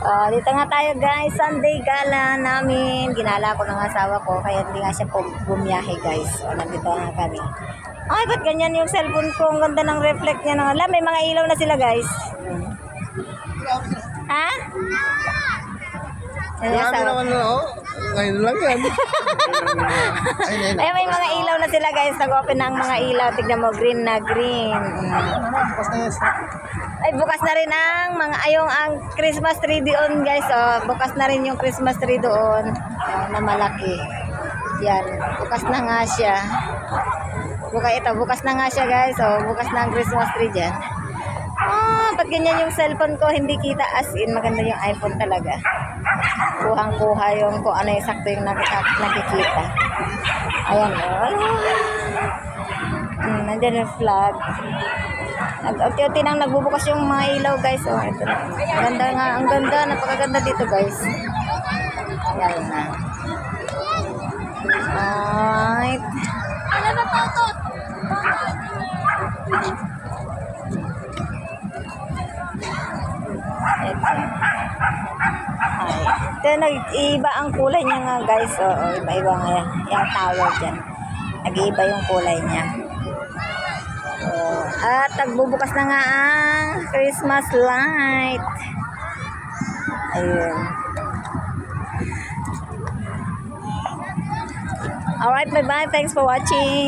Dito nga tayo guys, Sunday gala namin. Ginala ko ng asawa ko, kaya hindi nga siya bumiyahe guys. Nandito nga kami. Ay, ba't ganyan yung cellphone ko? Ang ganda ng reflect niya. Alam, may mga ilaw na sila guys. Ha? Marami naman na, oh. Ngayon lang yan. Ay, may mga ilaw na sila guys. Nag-open na ang mga ilaw. Tignan mo, green na green. Ay, bukas na rin ang ang Christmas tree doon guys. Oh, bukas na rin yung Christmas tree doon. Na malaki. Yan, bukas na nga siya. Bukas na nga siya guys. Oh, bukas na ang Christmas tree dyan. Ba't ganyan yung cellphone ko? Hindi kita as in. Maganda yung iPhone talaga. Kuhang-kuha yung kung ano yung sakto yung nakikita. Ayan o. Nandyan yung flag. Nag-unti-unti nang nagbubukas yung mga ilaw guys. Oh, ito na. Ganda nga. Ang ganda. Napakaganda dito guys. Ayan na. Alright. Ano ba ito? Ito, nag-iiba ang kulay niya nga guys. Oo, iba-iba nga yan. Yung tower dyan. Nag-iiba yung kulay niya. At nagbubukas na nga ang Christmas light. Ayun. Alright, bye-bye. Thanks for watching.